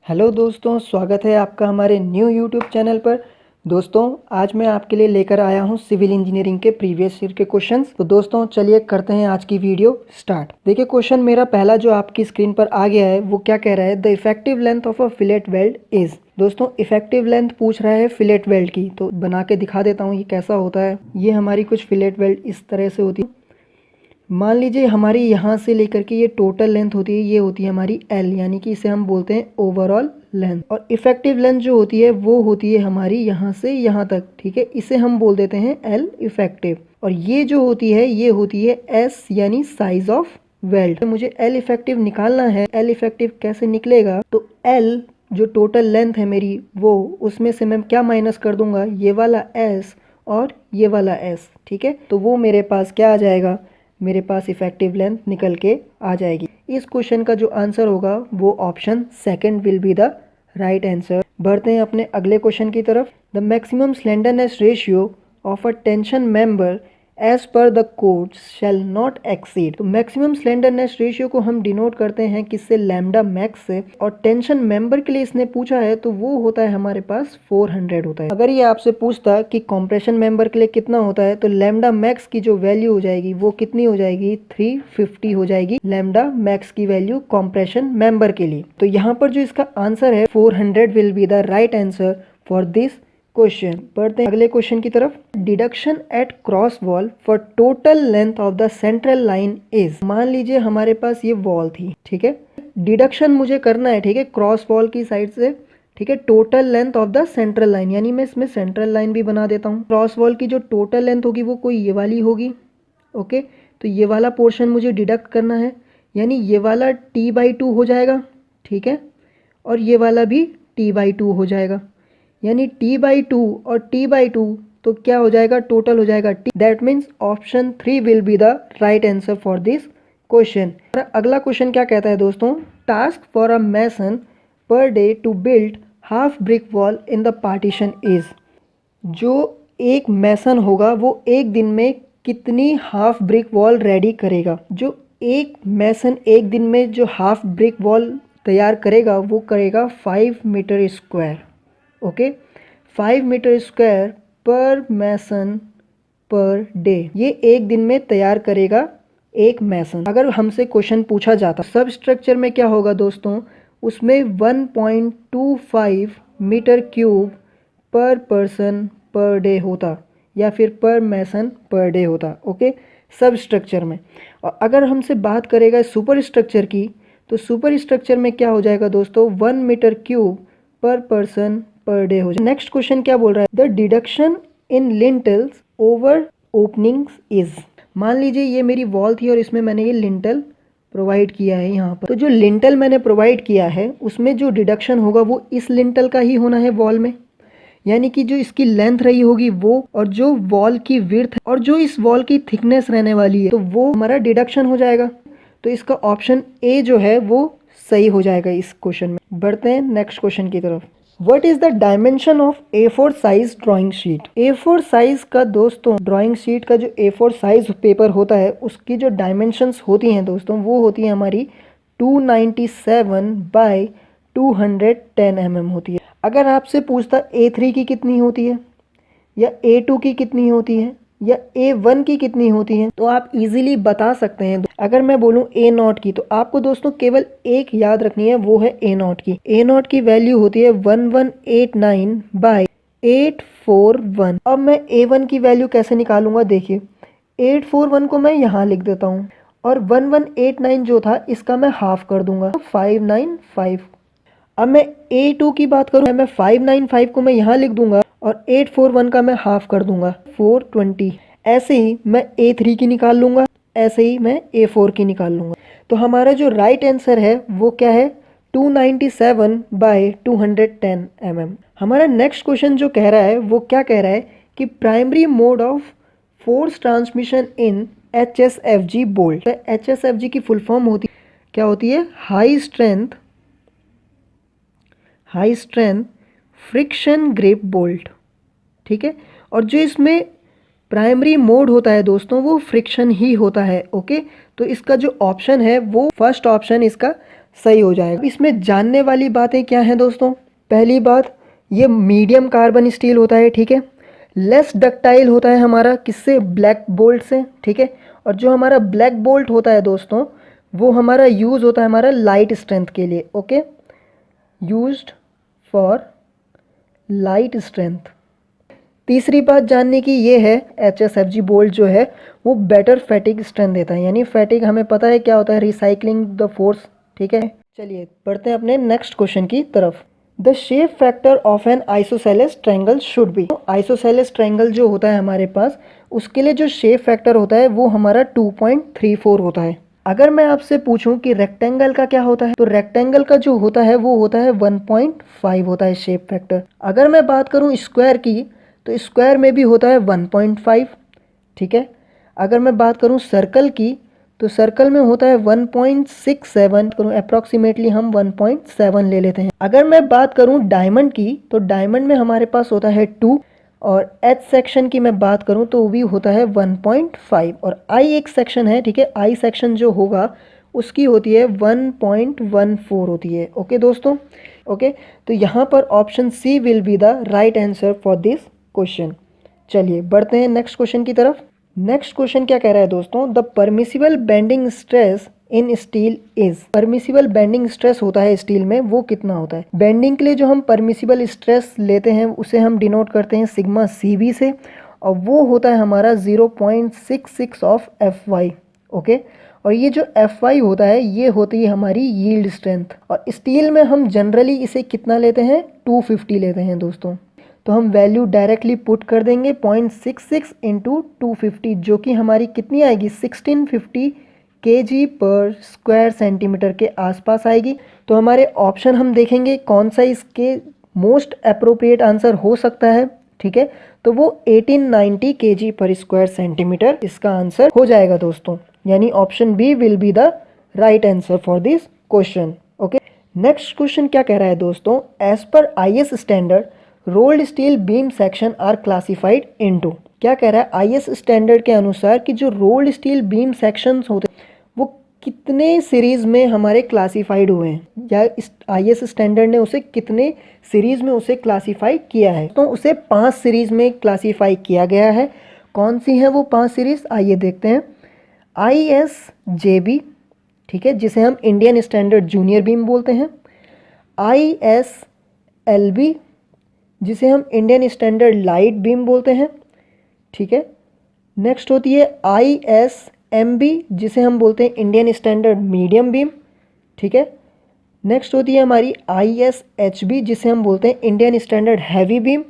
Hello दोस्तों, स्वागत है आपका हमारे न्यू यूट्यूब चैनल पर। दोस्तों, आज मैं आपके लिए लेकर आया हूं सिविल इंजीनियरिंग के प्रीवियस ईयर के क्वेश्चंस। तो दोस्तों चलिए करते हैं आज की वीडियो स्टार्ट। देखिए क्वेश्चन मेरा पहला जो आपकी स्क्रीन पर आ गया है वो क्या कह रहा है, the effective length of a fillet weld is. दोस्तों इफेक्टिव लेंथ पूछ रहा है फिलेट वेल्ड की, तो बना के दिखा देता हूँ ये कैसा होता है। ये हमारी कुछ फिलेट वेल्ड इस तरह से होती है। मान लीजिए हमारी यहाँ से लेकर के ये टोटल लेंथ होती है, ये होती है हमारी L, यानी कि इसे हम बोलते हैं ओवरऑल लेंथ। और इफेक्टिव लेंथ जो होती है वो होती है हमारी यहाँ से यहाँ तक, ठीक है, इसे हम बोल देते हैं L इफेक्टिव। और ये जो होती है ये होती है S, यानी साइज ऑफ वेल्ड। मुझे L इफेक्टिव निकालना है। L इफेक्टिव कैसे निकलेगा, तो L जो टोटल लेंथ है मेरी वो, उसमें से मैं क्या माइनस कर दूंगा, ये वाला S और ये वाला S, ठीक है। तो वो मेरे पास क्या आ जाएगा, मेरे पास इफेक्टिव लेंथ निकल के आ जाएगी। इस क्वेश्चन का जो आंसर होगा वो option second will be the right answer. बढ़ते हैं अपने अगले क्वेश्चन की तरफ। The maximum slenderness ratio of a tension member as per the code shall not exceed. तो मैक्सिमम स्लेंडरनेस रेशियो को हम डिनोट करते हैं किससे, लैम्डा मैक्स से। और टेंशन मेंबर के लिए इसने पूछा है तो वो होता है हमारे पास 400 होता है। अगर ये आपसे पूछता कि कॉम्प्रेशन मेंबर के लिए कितना होता है, तो लैम्डा मैक्स की जो वैल्यू हो जाएगी वो कितनी हो जाएगी, 350 हो जाएगी लैम्डा मैक्स की वैल्यू कॉम्प्रेशन मेंबर के लिए। तो यहाँ पर जो इसका आंसर है 400 will be the right answer for this question. बढ़ते हैं अगले क्वेश्चन की तरफ। Deduction at cross wall for total length of the central line is. मान लीजिए हमारे पास ये वॉल थी, ठीक है, डिडक्शन मुझे करना है, ठीक है, क्रॉस वॉल की साइड से, ठीक है, total length of the central line, यानी मैं इसमें सेंट्रल लाइन भी बना देता हूँ। क्रॉस वॉल की जो टोटल लेंथ होगी वो कोई ये वाली होगी, ओके। तो ये वाला पोर्शन मुझे डिडक्ट करना है, यानी ये वाला t/2 हो जाएगा, ठीक है, और ये वाला भी t/2 हो जाएगा, यानी t/2 और t/2, तो क्या हो जाएगा, टोटल हो जाएगा t। That means option 3 will be the right answer for this question. अगला क्वेश्चन क्या कहता है दोस्तों, task for a mason per day to build half brick wall in the partition is. जो एक मैसन होगा वो एक दिन में कितनी हाफ ब्रिक वॉल रेडी करेगा। जो एक मैसन एक दिन में जो हाफ ब्रिक वॉल तैयार करेगा वो करेगा 5 metre square, okay, 5 metre square per mason per day. ये एक दिन में तैयार करेगा एक मैसन। अगर हमसे क्वेश्चन पूछा जाता सब स्ट्रक्चर में क्या होगा दोस्तों, उसमें 1.25 मीटर क्यूब पर पर्सन पर डे होता, या फिर पर मैसन पर डे होता, ओके, सब स्ट्रक्चर में। और अगर हमसे बात करेगा सुपर स्ट्रक्चर की, तो सुपर स्ट्रक्चर में क्या हो जाएगा दोस्तों, 1 मीटर क्यूब पर पर्सन पर डे हो जाए। नेक्स्ट क्वेश्चन क्या बोल रहा है, the deduction in lintels over openings is. मान लीजिए ये मेरी वॉल थी और इसमें मैंने ये लिंटल प्रोवाइड किया है यहाँ पर। तो जो लिंटल मैंने प्रोवाइड किया है उसमें जो डिडक्शन होगा वो इस लिंटल का ही होना है वॉल में, यानी कि जो इसकी लेंथ रही होगी वो, और जो वॉल की विड्थ और जो इस वॉल की थिकनेस रहने वाली है, तो वो हमारा डिडक्शन हो जाएगा। तो इसका ऑप्शन ए जो है वो सही हो जाएगा इस क्वेश्चन में। बढ़ते हैं नेक्स्ट क्वेश्चन की तरफ। What is the dimension of A4 size drawing sheet. A4 size का दोस्तों ड्राइंग शीट का जो A4 साइज पेपर होता है उसकी जो डायमेंशंस होती हैं दोस्तों वो होती है हमारी 297 बाय 210 mm होती है। अगर आपसे पूछता A3 की कितनी होती है, या A2 की कितनी होती है, या A1 की कितनी होती है, तो आप इजीली बता सकते हैं। अगर मैं बोलूं A0 की, तो आपको दोस्तों केवल एक याद रखनी है, वो है A0 की। A0 की वैल्यू होती है 1189 बाय 841। अब मैं A1 की वैल्यू कैसे निकालूंगा, देखिए 841 को मैं यहाँ लिख देता हूँ, और 1189 जो था इसका मैं हाफ कर दूंगा, 595। अब मैं A2 की बात करूं, मैं 595 को मैं यहाँ लिख दूंगा और 841 का मैं हाफ कर दूंगा, 420। ऐसे ही मैं A3 की निकाल लूंगा, ऐसे ही मैं A4 की निकाल लूंगा। तो हमारा जो राइट आंसर है वो क्या है, 297 बाय 210 mm। हमारा नेक्स्ट क्वेश्चन जो कह रहा है वो क्या कह रहा है कि primary mode of force transmission in HSFG bolt. HSFG की फुल फॉर्म होती क्या होती है, high strength friction grip bolt, ठीक है। और जो इसमें प्राइमरी मोड होता है दोस्तों वो फ्रिक्शन ही होता है, ओके। तो इसका जो ऑप्शन है वो फर्स्ट ऑप्शन इसका सही हो जाएगा। इसमें जानने वाली बातें क्या हैं दोस्तों? पहली बात, ये मीडियम कार्बन स्टील होता है, ठीक है। लेस डक्टाइल होता है हमारा, किससे? ब्लैक बोल्ट से, ठीक है। और जो हमारा ब्लैक बोल्ट होता है दोस्तों, वो हमारा यूज़ होता है हमारा लाइट स्ट्रेंथ के लिए, okay, used for light strength. तीसरी बात जानने की ये है, HSFG बोल्ट जो है वो बेटर फैटिग स्ट्रेंथ देता है, यानी फैटिग हमें पता है क्या होता है, रिसाइकलिंग द फोर्स, ठीक है। चलिए बढ़ते हैं अपने नेक्स्ट क्वेश्चन की तरफ। The shape factor of N isosceles triangle should be. Isosceles triangle जो होता है हमारे पास, उसके लिए जो शेप फैक्टर होता है वो हमारा 2.34 होता है। अगर मैं आपसे पूछूं कि रेक्टेंगल का क्या होता है, तो रेक्टेंगल का जो होता है वो होता है 1.5 होता है शेप फैक्टर। अगर मैं बात करूं स्क्वायर की, तो स्क्वायर में भी होता है 1.5, ठीक है। अगर मैं बात करूं सर्कल की, तो सर्कल में होता है 1.67, करूँ अप्रॉक्सीमेटली हम 1.7 ले लेते हैं। अगर मैं बात करूं डायमंड की, तो डायमंड में हमारे पास होता है 2, और एच सेक्शन की मैं बात करूं तो वो भी होता है 1.5, और आई एक सेक्शन है, ठीक है। आई सेक्शन जो होगा उसकी होती है 1.14 होती है, ओके दोस्तों, ओके। तो यहाँ पर option C will be the right answer for this question. चलिए बढ़ते हैं नेक्स्ट क्वेश्चन की तरफ। नेक्स्ट क्वेश्चन क्या कह रहा है दोस्तों? The permissible bending stress in steel is. Permissible bending stress होता है स्टील में, वो कितना होता है? बेंडिंग के लिए जो हम परमिसिबल स्ट्रेस लेते हैं उसे हम डिनोट करते हैं सिग्मा CV से, और वो होता है हमारा 0.66 ऑफ FY, ओके। और ये जो FY होता है ये होती है हमारी यील्ड स्ट्रेंथ, और स्टील में हम जनरली इसे कितना लेते हैं? 250 लेते हैं दोस्तों। तो हम वैल्यू डायरेक्टली पुट कर देंगे 0.66 इंटू 250, जो कि हमारी कितनी आएगी? 1650 kg पर स्क्वायर सेंटीमीटर के आसपास आएगी। तो हमारे ऑप्शन हम देखेंगे कौन सा इसके मोस्ट अप्रोप्रिएट आंसर हो सकता है, ठीक है। तो वो 1890 kg पर स्क्वायर सेंटीमीटर इसका आंसर हो जाएगा दोस्तों, यानी option B will be the right answer for this question, okay. Next question क्या कह रहा है दोस्तों? As per IS standard rolled steel beam section are classified into. क्या कह रहा है? IS स्टैंडर्ड के अनुसार कि जो रोल्ड स्टील बीम सेक्शंस होते हैं वो कितने सीरीज में हमारे क्लासिफाइड हुए हैं, या इस IS स्टैंडर्ड ने उसे कितने सीरीज में उसे क्लासिफाई किया है? तो उसे 5 सीरीज में क्लासिफाई किया गया है। कौन सी है वो 5 सीरीज? आइए देखते हैं। ISJB, ठीक है, जिसे हम इंडियन स्टैंडर्ड जूनियर बीम बोलते हैं। ISLB, जिसे हम इंडियन स्टैंडर्ड लाइट बीम बोलते हैं, ठीक है। नेक्स्ट होती है ISMB, जिसे हम बोलते हैं इंडियन स्टैंडर्ड मीडियम बीम, ठीक है। नेक्स्ट होती है हमारी ISHB, जिसे हम बोलते हैं इंडियन स्टैंडर्ड हैवी बीम,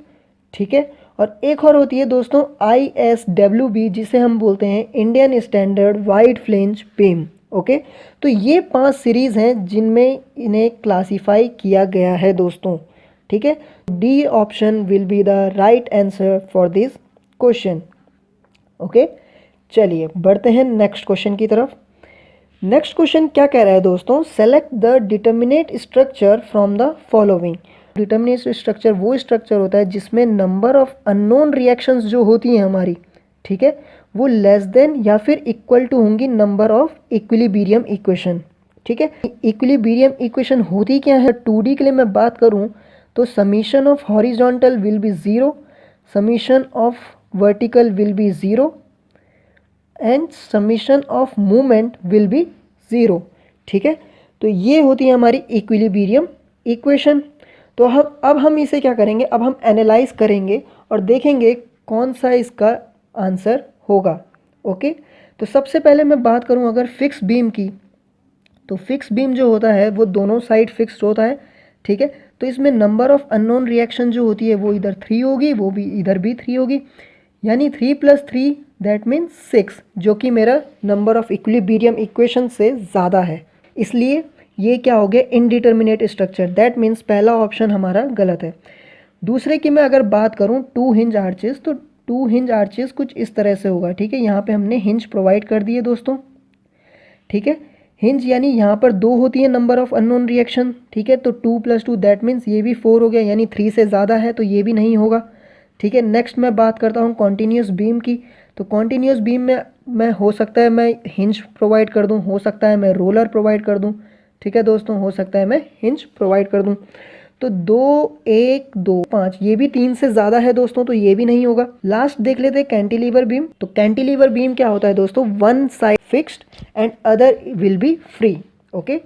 ठीक है। और एक और होती है दोस्तों ISWB, जिसे हम बोलते हैं Indian standard wide flange beam, okay. तो ये 5 सीरीज हैं जिनमें इन्हें क्लासीफाई किया गया है दोस्तों, ठीक है। D option will be the right answer for this question, okay. चलिए बढ़ते हैं नेक्स्ट क्वेश्चन की तरफ। नेक्स्ट क्वेश्चन क्या कह रहा है दोस्तों? Select the determinate structure from the following. Determinate structure वो स्ट्रक्चर होता है जिसमें नंबर ऑफ अननोन रिएक्शंस जो होती हैं हमारी, ठीक है, वो लेस देन या फिर इक्वल टू होंगी नंबर ऑफ इक्विलिब्रियम इक्वेशन, ठीक है। इक्विलिब्रियम इक्वेशन होती क्या है? 2D के लिए मैं बात करूं तो summation of horizontal will be 0, summation of vertical will be 0 and summation of movement will be 0, ठीक है। तो ये होती है हमारी इक्विलिब्रियम इक्वेशन। तो अब हम इसे क्या करेंगे? अब हम एनालाइज करेंगे और देखेंगे कौन सा इसका आंसर होगा, ओके। तो सबसे पहले मैं बात करूं अगर फिक्स बीम की, तो फिक्स बीम जो होता है वो दोनों साइड फिक्स्ड होता है, ठीक है। तो इसमें नंबर ऑफ अननोन रिएक्शन जो होती है वो इधर 3 होगी, वो भी इधर भी 3 होगी, यानी 3 + 3 दैट मीन्स 6, जो कि मेरा नंबर ऑफ इक्विलिब्रियम इक्वेशन से ज़्यादा है। इसलिए ये क्या हो गया? इनडिटर्मिनेट स्ट्रक्चर, दैट मीन्स पहला ऑप्शन हमारा गलत है। दूसरे की मैं अगर बात करूँ 2 हिंज आर्चेस, तो 2 हिंज आर्चेस कुछ इस तरह से होगा, ठीक है। यहाँ पे हमने हिंज प्रोवाइड कर दिए दोस्तों, ठीक है। हिंज यानी यहाँ पर 2 होती है नंबर ऑफ अननोन रिएक्शन, ठीक है। तो 2 + 2 दैट मीन्स ये भी 4 हो गया, यानी 3 से ज़्यादा है तो ये भी नहीं होगा, ठीक है। नेक्स्ट मैं बात करता हूँ कॉन्टीन्यूस बीम की। तो कॉन्टीन्यूस बीम में मैं हो सकता है मैं हिंज प्रोवाइड कर दूँ, हो सकता है मैं रोलर प्रोवाइड कर दूँ, ठीक है दोस्तों, हो सकता है मैं हिंज प्रोवाइड कर दूं। तो 2 1 2 5 ये भी 3 से ज़्यादा है दोस्तों, तो ये भी नहीं होगा। लास्ट देख लेते हैं कैंटिलीवर बीम। तो कैंटिलीवर बीम क्या होता है दोस्तों, one side fixed and other will be free. Okay,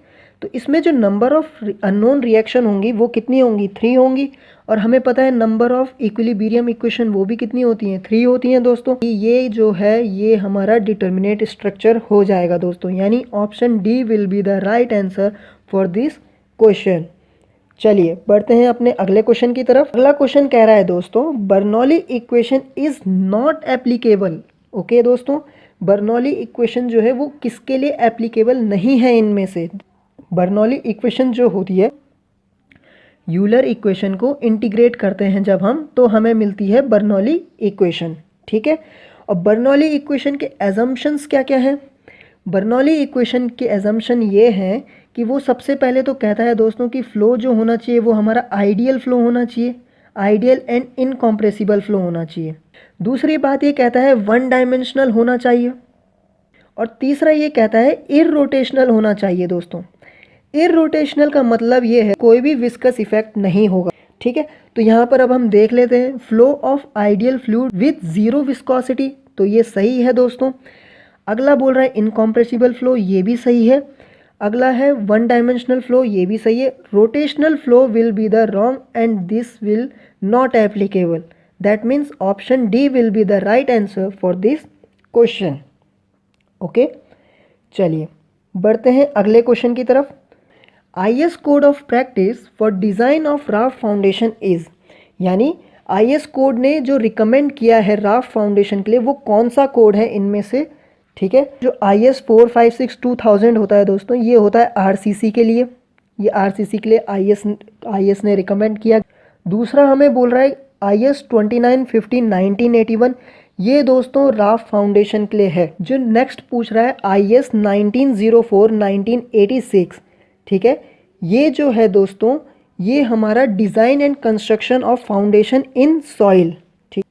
तो इसमें जो नंबर ऑफ अननोन रिएक्शन होंगी वो कितनी होंगी, 3 होंगी। और हमें पता है नंबर ऑफ इक्विलिब्रियम इक्वेशन वो भी कितनी होती हैं, 3 होती हैं दोस्तों। ये जो है ये हमारा डिटर्मिनेट स्ट्रक्चर हो जाएगा दोस्तों, यानी option D will be the right answer for this question. चलिए बढ़ते हैं अपने अगले क्वेश्चन की तरफ। अगला क्वेश्चन कह रहा है दोस्तों, Bernoulli equation is not applicable. Okay दोस्तों, बर्नौली इक्वेशन जो है वो किसके लिए एप्लीकेबल नहीं है इनमें से। बर्नौली इक्वेशन जो होती है, यूलर इक्वेशन को इंटीग्रेट करते हैं जब हम, तो हमें मिलती है बर्नौली इक्वेशन। ठीक है, और बर्नौली इक्वेशन के एजम्पशंस क्या क्या है। बर्नौली इक्वेशन के एजम्पशन ये हैं कि वो सबसे पहले तो कहता है दोस्तों कि फ़्लो जो होना चाहिए वो हमारा आइडियल फ़्लो होना चाहिए, आइडियल एंड इनकॉम्प्रेसिबल फ़्लो होना चाहिए। दूसरी बात ये कहता है वन डायमेंशनल होना चाहिए, और तीसरा ये कहता है इररोटेशनल होना चाहिए दोस्तों। इररोटेशनल का मतलब ये है कोई भी विस्कस इफेक्ट नहीं होगा। ठीक है, तो यहाँ पर अब हम देख लेते हैं flow of ideal fluid with zero viscosity, तो ये सही है दोस्तों। अगला बोल रहा है इनकॉम्प्रेसिबल फ्लो, ये भी सही है। अगला है वन डायमेंशनल फ्लो, ये भी सही है। Rotational flow will be the wrong and this will not applicable, that means option D will be the right answer for this question. Okay, चलिए बढ़ते हैं अगले क्वेश्चन की तरफ। IS code of practice for design of raft foundation is, यानी IS code ने जो recommend किया है राफ्ट फाउंडेशन के लिए वो कौन सा कोड है इनमें से। ठीक है, जो IS 456-2000 होता है दोस्तों, ये होता है RCC के लिए, ये RCC के लिए IS ने रिकमेंड किया। दूसरा हमें बोल रहा है IS 2950-1981, ये दोस्तों राफ्ट फाउंडेशन के लिए है। जो नेक्स्ट पूछ रहा है IS 1904-1986, ठीक है, ये जो है दोस्तों ये हमारा design and construction of foundation in soil.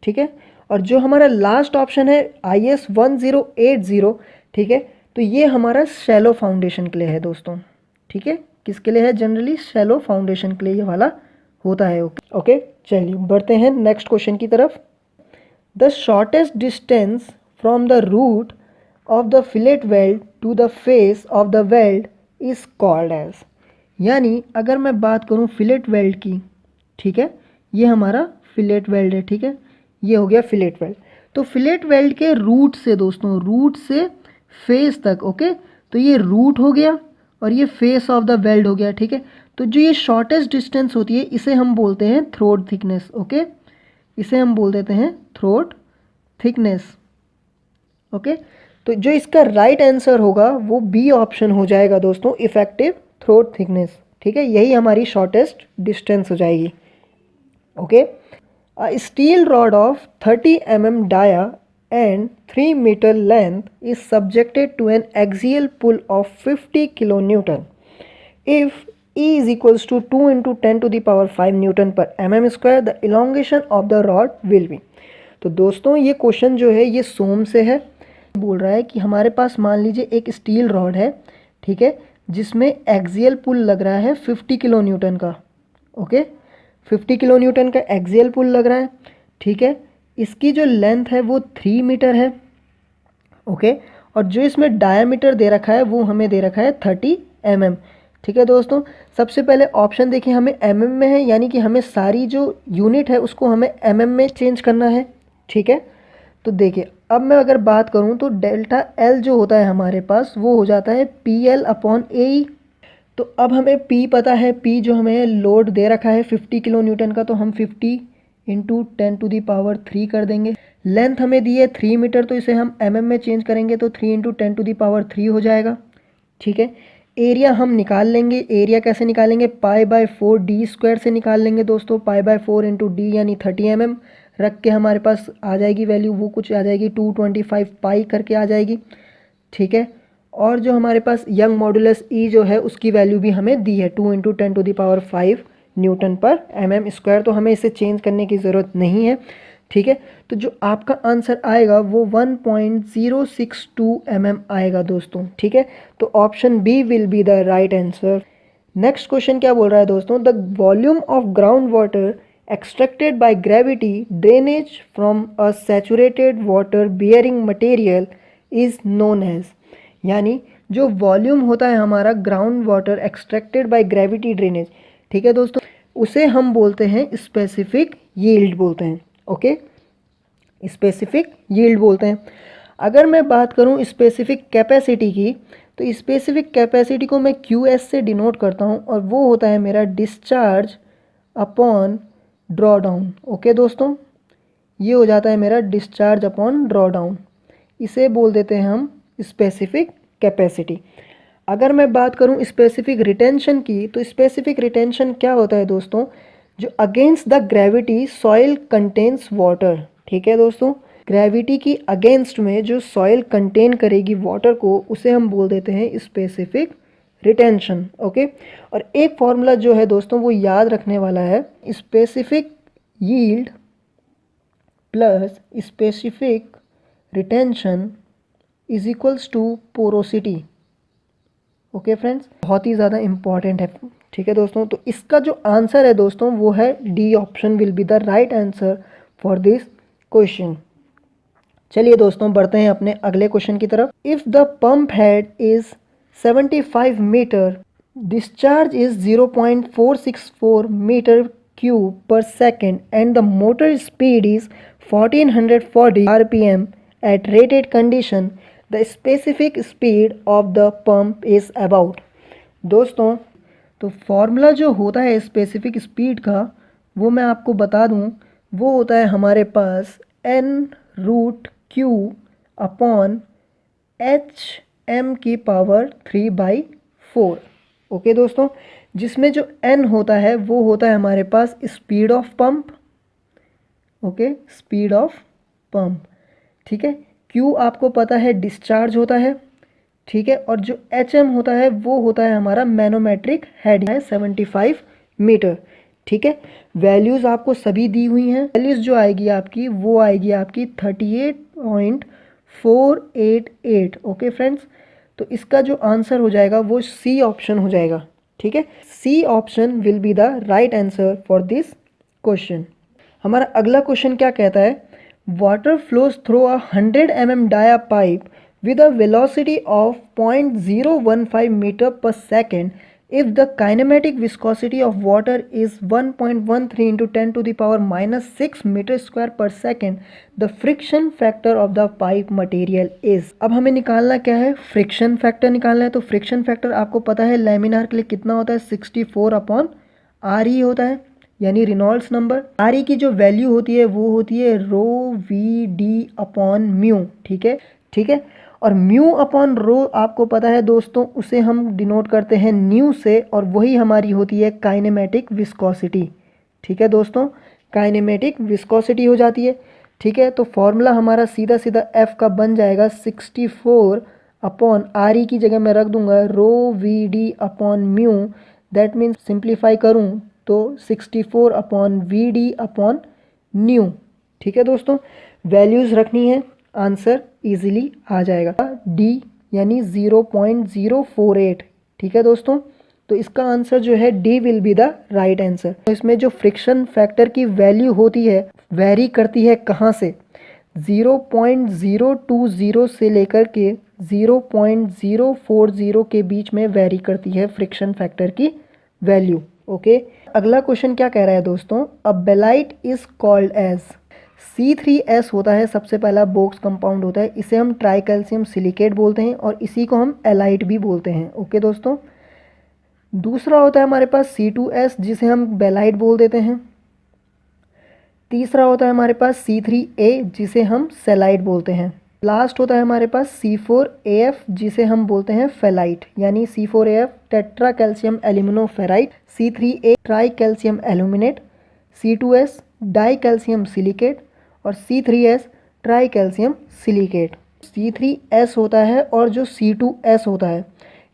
ठीक है, और जो हमारा लास्ट ऑप्शन है IS 1080, ठीक है, तो ये हमारा शैलो फाउंडेशन के लिए है दोस्तों। ठीक है, किसके लिए है, जनरली शैलो फाउंडेशन के लिए ये वाला होता है। ओके, चलिए बढ़ते हैं नेक्स्ट क्वेश्चन की तरफ। The shortest distance from the root of the fillet weld to the face of the weld is called as, यानी अगर मैं बात करूं फिलेट वेल्ड की, ठीक है, ये हमारा फिलेट वेल्ड है। ठीक है, ये हो गया फिलेट वेल्ड। तो फिलेट वेल्ड के रूट से दोस्तों, रूट से फेस तक, ओके, तो ये रूट हो गया और ये फेस ऑफ द वेल्ड हो गया। ठीक है, तो जो ये शॉर्टेस्ट डिस्टेंस होती है इसे हम बोलते हैं थ्रोट थिकनेस। ओके, इसे हम बोल देते हैं थ्रोट थिकनेस। ओके, तो जो इसका राइट आंसर होगा वो बी ऑप्शन हो जाएगा दोस्तों, इफेक्टिव थ्रोट थिकनेस। ठीक है, यही हमारी शॉर्टेस्ट डिस्टेंस हो जाएगी। Okay, a steel rod of 30 mm dia and 3 meter length is subjected to an axial pull of 50 kilonewton. If E is equals to 2 into 10 to the power 5 Newton per mm square, the elongation of the rod will be। तो दोस्तों ये question जो है ये सोम से है। बोल रहा है कि हमारे पास मान लीजिए एक स्टील रॉड है, ठीक है, जिसमें एक्सियल पुल लग रहा है 50 किलो न्यूटन का। ओके, 50 किलो न्यूटन का एक्सियल पुल लग रहा है। ठीक है, इसकी जो लेंथ है वो 3 मीटर है। ओके, और जो इसमें डायामीटर दे रखा है वो हमें दे रखा है 30 mm। ठीक है दोस्तों, सबसे पहले ऑप्शन देखिए हमें mm में है, यानी कि हमें सारी जो यूनिट है उसको हमें mm में चेंज करना है। ठीक है, तो देखिए अब मैं अगर बात करूं तो डेल्टा L जो होता है हमारे पास वो हो जाता है PL/AE। तो अब हमें P पता है, P जो हमें लोड दे रखा है 50 किलो न्यूटन का, तो हम 50 इंटू 10 टू दी पावर 3 कर देंगे। लेंथ हमें दी है 3 मीटर, तो इसे हम mm में चेंज करेंगे तो 3 इंटू 10 टू दी पावर 3 हो जाएगा। ठीक है, एरिया हम निकाल लेंगे। एरिया कैसे निकालेंगे, π/4 d स्क्वायर से निकाल लेंगे दोस्तों। π/4 इंटू डी यानी 30 mm रख के हमारे पास आ जाएगी वैल्यू, वो कुछ आ जाएगी 225 पाई करके आ जाएगी। ठीक है, और जो हमारे पास यंग मॉडुलस ई जो है उसकी वैल्यू भी हमें दी है 2 into 10 to the power 5 newton per mm square, तो हमें इसे चेंज करने की ज़रूरत नहीं है। ठीक है, तो जो आपका आंसर आएगा वो 1.062 mm आएगा दोस्तों। ठीक है, तो option B will be the right answer. Next question क्या बोल रहा है दोस्तों, the volume of ground water extracted by gravity drainage from a saturated water bearing material is known as, यानी जो वॉल्यूम होता है हमारा ground water extracted by gravity drainage, ठीक है दोस्तों, उसे हम बोलते हैं स्पेसिफिक यील्ड बोलते हैं। ओके, स्पेसिफिक यील्ड बोलते हैं। अगर मैं बात करूं स्पेसिफिक कैपेसिटी की, तो स्पेसिफिक कैपेसिटी को मैं QS से डिनोट करता हूं और वो होता है मेरा discharge upon draw down. Okay दोस्तों, ये हो जाता है मेरा डिस्चार्ज अपॉन ड्रॉ डाउन, इसे बोल देते हैं हम स्पेसिफिक कैपेसिटी। अगर मैं बात करूं स्पेसिफिक रिटेंशन की, तो स्पेसिफिक रिटेंशन क्या होता है दोस्तों, जो against the gravity soil contains water. ठीक है दोस्तों, ग्रेविटी की अगेंस्ट में जो सॉइल कंटेन करेगी वाटर को, उसे हम बोल देते हैं स्पेसिफिक रिटेंशन। ओके, और एक फॉर्मूला जो है दोस्तों वो याद रखने वाला है, specific yield plus specific retention is equals to porosity. Okay friends, बहुत ही ज़्यादा इंपॉर्टेंट है। ठीक है दोस्तों, तो इसका जो आंसर है दोस्तों वो है D option will be the right answer for this question. चलिए दोस्तों बढ़ते हैं अपने अगले क्वेश्चन की तरफ। If the pump head is 75 metre, discharge is 0.464 metre cube पर second and the motor speed is 1440 RPM at rated condition, the specific speed of the pump is about। दोस्तों, तो फॉर्मूला जो होता है स्पेसिफिक स्पीड का वो मैं आपको बता दूं, वो होता है हमारे पास n√Q अपॉन HM की पावर 3/4। ओके दोस्तों, जिसमें जो n होता है वो होता है हमारे पास speed of pump. Okay, speed of pump. ठीक है, Q आपको पता है डिस्चार्ज होता है। ठीक है, और जो HM होता है वो होता है हमारा मैनोमेट्रिक हेड है 75 मीटर। ठीक है, वैल्यूज़ आपको सभी दी हुई हैं। वैल्यूज़ जो आएगी आपकी वो आएगी आपकी 38.488। ओके फ्रेंड्स, तो इसका जो आंसर हो जाएगा वो सी ऑप्शन हो जाएगा। ठीक है, C option will be the right answer for this question. हमारा अगला क्वेश्चन क्या कहता है, water flows through a 100 mm dia pipe with a velocity of 0.015 meter per second if the kinematic viscosity of water is 1.13 into 10 to the power minus 6 meter square per second, the friction factor of the pipe material is। अब हमें निकालना क्या है, friction factor निकालना है। तो friction factor आपको पता है लैमिनार के लिए कितना होता है, 64/RE होता है, यानी रिनॉल्ड्स नंबर। RE की जो वैल्यू होती है वो होती है ρVD/μ। ठीक है, ठीक है, और म्यू अपॉन रो आपको पता है दोस्तों, उसे हम डिनोट करते हैं न्यू से, और वही हमारी होती है काइनेमेटिक विस्कोसिटी। ठीक है दोस्तों, काइनेमेटिक विस्कोसिटी हो जाती है। ठीक है, तो फॉर्मूला हमारा सीधा सीधा F का बन जाएगा 64/RE की जगह मैं रख दूंगा ρVD/μ। दैट मीन्स सिंप्लीफाई करूँ तो 64/VD/न्यू। ठीक है दोस्तों, वैल्यूज़ रखनी है, आंसर इजीली आ जाएगा डी यानी 0.048। ठीक है दोस्तों, तो इसका आंसर जो है D will be the right answer. तो इसमें जो फ्रिक्शन फैक्टर की वैल्यू होती है वेरी करती है कहाँ से, 0.020 से लेकर के 0.040 के बीच में वेरी करती है फ्रिक्शन फैक्टर की वैल्यू। ओके, अगला क्वेश्चन क्या कह रहा है दोस्तों, a belite is called as, C3S होता है सबसे पहला बोक्स कंपाउंड होता है, इसे हम ट्राई कैल्शियम सिलिकेट बोलते हैं और इसी को हम एलाइट भी बोलते हैं। ओके दोस्तों, दूसरा होता है हमारे पास C2S जिसे हम बेलाइट बोल देते हैं। तीसरा होता है हमारे पास C3A जिसे हम सेलाइट बोलते हैं। लास्ट होता है हमारे पास C4AF जिसे हम बोलते हैं फेलाइट, यानी C4AF tetra calcium alumino ferrite, C3A try calcium aluminate, C2S die calcium silicate और C3S try calcium silicate. C3S होता है और जो C2S होता है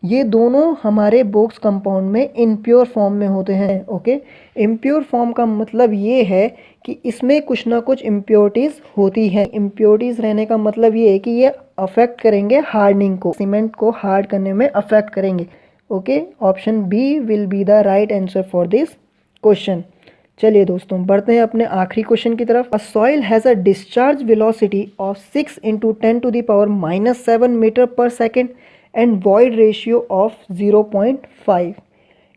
ये दोनों हमारे बोक्स कंपाउंड में इम्प्योर फॉर्म में होते हैं। ओके, इम्प्योर फॉर्म का मतलब ये है कि इसमें कुछ ना कुछ इम्प्योरिटीज़ होती हैं। इम्प्योरिटीज़ रहने का मतलब ये है कि ये अफेक्ट करेंगे हार्डनिंग को, सीमेंट को हार्ड करने में अफेक्ट करेंगे। Okay, option B will be the right answer for this question. चलिए दोस्तों बढ़ते हैं अपने आखिरी क्वेश्चन की तरफ। A soil has a discharge velocity of 6 × 10⁻⁻7 metre per second and void ratio of 0.5.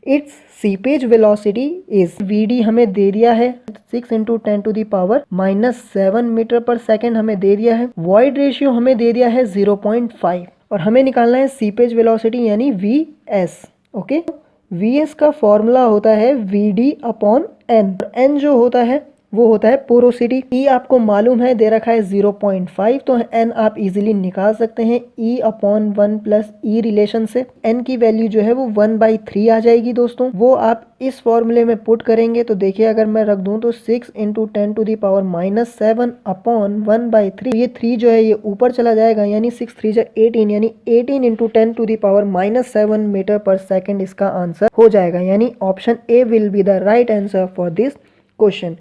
Its seepage velocity is VD हमें दे दिया है 6 × 10⁻⁻7 मीटर पर सेकेंड हमें दे दिया है, void ratio हमें दे दिया है 0.5 और हमें निकालना है सीपेज वेलोसिटी यानी VS। ओके, VS का फॉर्मूला होता है VD/N। N जो होता है वो होता है पोरोसिटी। E आपको मालूम है दे रखा है 0.5, तो N आप इजीली निकाल सकते हैं E/1 + E रिलेशन से। N की वैल्यू जो है वो 1/3 आ जाएगी दोस्तों। वो आप इस फॉर्मूले में पुट करेंगे तो देखिए अगर मैं रख दूं तो 6 × 10⁻⁻7 अपॉन 1/3, ये 3 जो है ये ऊपर चला जाएगा यानी 6 3 जा 18 यानी 18 × 10⁻⁻7 मीटर पर सेकेंड इसका आंसर हो जाएगा। यानी option A will be the right answer for this question.